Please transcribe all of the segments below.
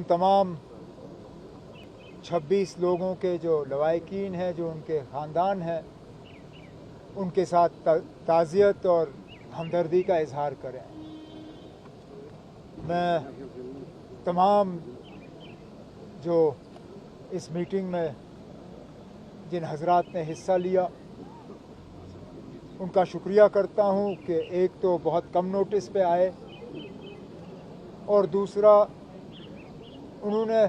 तमाम 26 लोगों के जो लवाहिकीन हैं, जो उनके ख़ानदान हैं, उनके साथ ताज़ियत और हमदर्दी का इजहार करें। मैं तमाम जो इस मीटिंग में जिन हजरात ने हिस्सा लिया उनका शुक्रिया करता हूं कि एक तो बहुत कम नोटिस पे आए और दूसरा उन्होंने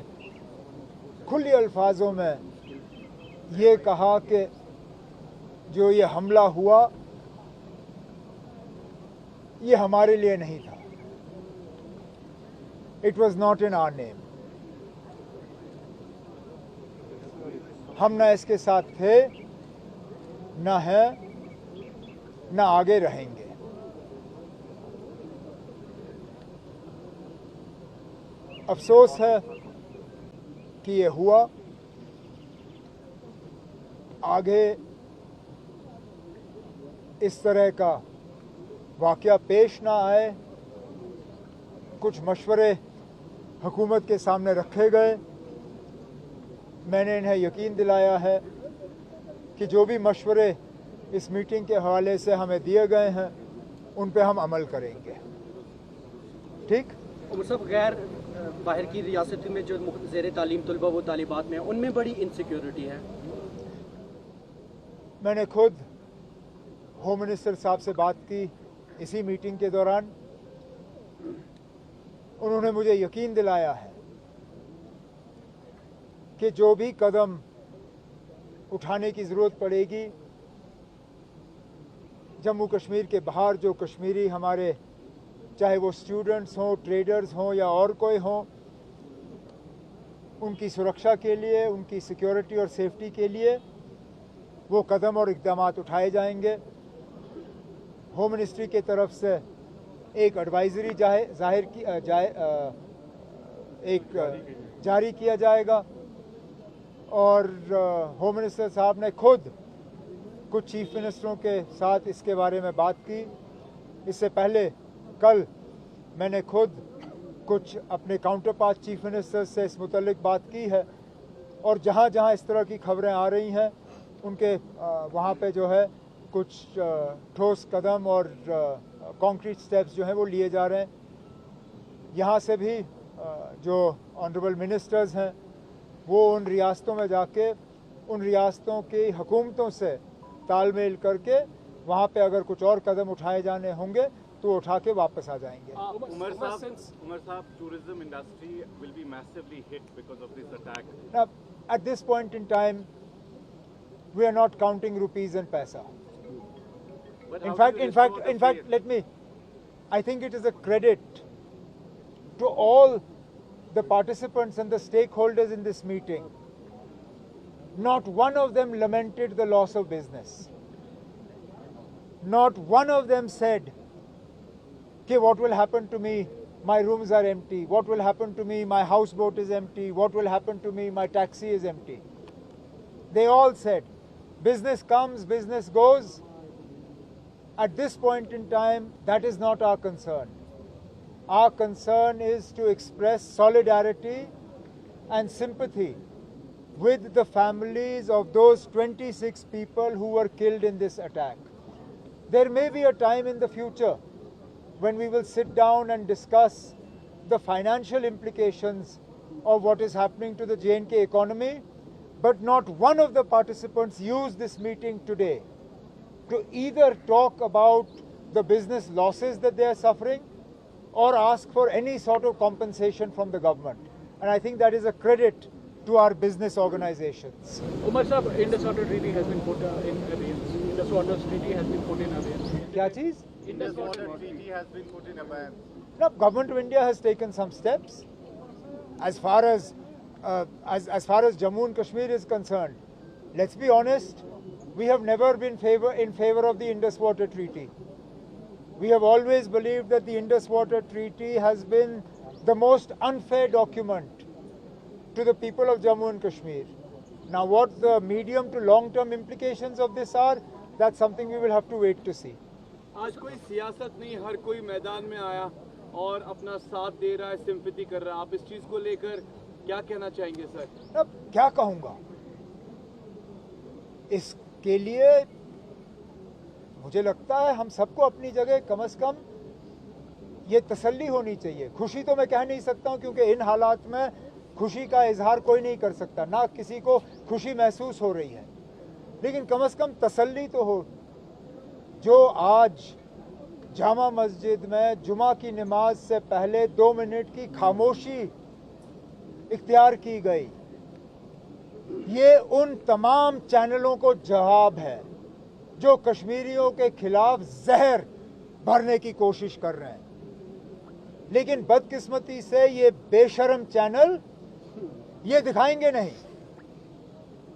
खुली अल्फाजों में ये कहा कि जो ये हमला हुआ ये हमारे लिए नहीं था, it was not in our name. हम ना इसके साथ थे, ना हैं, ना आगे रहेंगे। अफसोस है कि ये हुआ। आगे इस तरह का वाक़या पेश ना आए। कुछ मशवरे हुकूमत के सामने रखे गए। मैंने इन्हें यकीन दिलाया है कि जो भी मशवरे इस मीटिंग के हवाले से हमें दिए गए हैं उन पे हम अमल करेंगे। ठीक? उमर साहब, गैर बाहर की रियासत में जो ज़ेर तालीम तलबा वो तालिबात में, उनमें बड़ी इनसिक्योरिटी है। मैंने खुद होम मिनिस्टर साहब से बात की इसी मीटिंग के दौरान। उन्होंने मुझे यकीन दिलाया है कि जो भी कदम उठाने की ज़रूरत पड़ेगी, जम्मू कश्मीर के बाहर जो कश्मीरी हमारे, चाहे वो स्टूडेंट्स हों, ट्रेडर्स हों या और कोई हों, उनकी सुरक्षा के लिए, उनकी सिक्योरिटी और सेफ्टी के लिए वो कदम और इक़दाम उठाए जाएंगे। होम मिनिस्ट्री की तरफ से एक एडवाइजरी जारी किया जाएगा और होम मिनिस्टर साहब ने खुद कुछ चीफ मिनिस्टरों के साथ इसके बारे में बात की। इससे पहले कल मैंने खुद कुछ अपने काउंटर पार्ट चीफ मिनिस्टर से इस मुतल्लिक बात की है और जहाँ जहाँ इस तरह की खबरें आ रही हैं उनके वहाँ पे जो है कुछ ठोस कदम और कॉन्क्रीट स्टेप्स जो हैं वो लिए जा रहे हैं। यहाँ से भी जो ऑनरेबल मिनिस्टर्स हैं वो उन रियासतों में जाके उन रियासतों की हुकूमतों से तालमेल करके वहाँ पे अगर कुछ और कदम उठाए जाने होंगे तो उठा के वापस आ जाएंगे। उमर साहब, tourism industry will be massively hit because of this attack. Now, at this point in time, we are not counting rupees and paisa. In fact, I think it is a credit to all the participants and the stakeholders in this meeting. Not one of them lamented the loss of business. Not one of them said, okay, what will happen to me? My rooms are empty. What will happen to me? My houseboat is empty. What will happen to me? My taxi is empty. They all said, business comes, business goes. At this point in time, that is not our concern. Our concern is to express solidarity and sympathy with the families of those 26 people who were killed in this attack. There may be a time in the future when we will sit down and discuss the financial implications of what is happening to the J&K economy, but not one of the participants used this meeting today to either talk about the business losses that they are suffering or ask for any sort of compensation from the government. And I think that is a credit to our business organizations. Umar Sahab, Indus Water Treaty has been put in abeyance. Indus Water Treaty has been put in abeyance. Kya cheez? Indus Water Treaty has been put in abeyance. No, government of India has taken some steps. As far as Jammu and Kashmir is concerned, let's be honest, we have never been in favor of the Indus Water Treaty. We have always believed that the Indus Water Treaty has been the most unfair document to the people of Jammu and Kashmir. Now, what the medium to long-term implications of this are, that's something we will have to wait to see. आज कोई सियासत नहीं, हर कोई मैदान में आया और अपना साथ दे रहा है, सिंपैथी कर रहा है, आप इस चीज को लेकर क्या कहना चाहेंगे सर? अब क्या कहूंगा, इसके लिए मुझे लगता है हम सबको अपनी जगह कम से कम ये तसल्ली होनी चाहिए। खुशी तो मैं कह नहीं सकता हूं क्योंकि इन हालात में खुशी का इजहार कोई नहीं कर सकता, ना किसी को खुशी महसूस हो रही है, लेकिन कम से कम तसल्ली तो हो। जो आज जामा मस्जिद में जुमा की नमाज से पहले 2 मिनट की खामोशी इख्तियार की गई, ये उन तमाम चैनलों को जवाब है जो कश्मीरियों के खिलाफ जहर भरने की कोशिश कर रहे हैं। लेकिन बदकिस्मती से ये बेशर्म चैनल ये दिखाएंगे नहीं,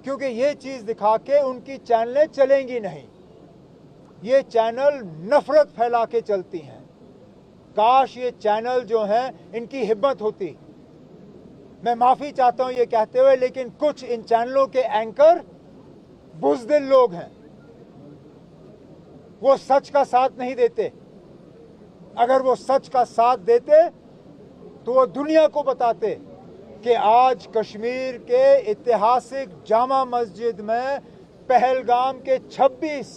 क्योंकि ये चीज दिखा के उनकी चैनलें चलेंगी नहीं। ये चैनल नफरत फैला के चलती हैं। काश ये चैनल जो हैं इनकी हिम्मत होती। मैं माफी चाहता हूं ये कहते हुए, लेकिन कुछ इन चैनलों के एंकर बुज़दिल लोग हैं, वो सच का साथ नहीं देते। अगर वो सच का साथ देते तो वो दुनिया को बताते कि आज कश्मीर के ऐतिहासिक जामा मस्जिद में पहलगाम के 26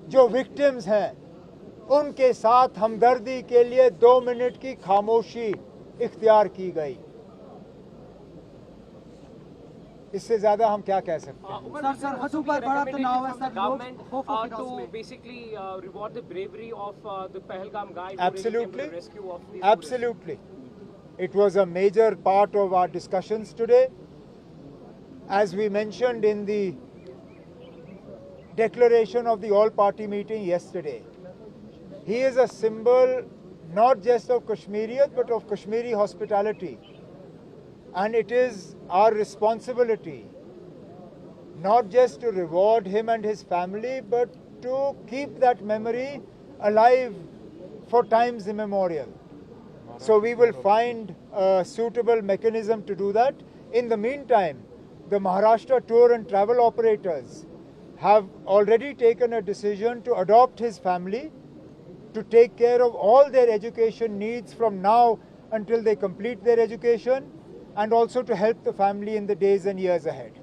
जो विक्टिम्स हैं उनके साथ हमदर्दी के लिए 2 मिनट की खामोशी इख्तियार की गई। इससे ज्यादा हम क्या कह सकते हैं? सर हजू पर बड़ा तनाव है sir. Government to basically reward the bravery of the Pahalgam guy who Absolutely. really came to the rescue of these Absolutely. It was a major part of our discussions today. As we mentioned in the declaration of the all-party meeting yesterday, he is a symbol not just of Kashmiriyat but of Kashmiri hospitality. And it is our responsibility not just to reward him and his family, but to keep that memory alive for times immemorial. So we will find a suitable mechanism to do that. In the meantime, the Maharashtra tour and travel operators have already taken a decision to adopt his family, to take care of all their education needs from now until they complete their education, and also to help the family in the days and years ahead.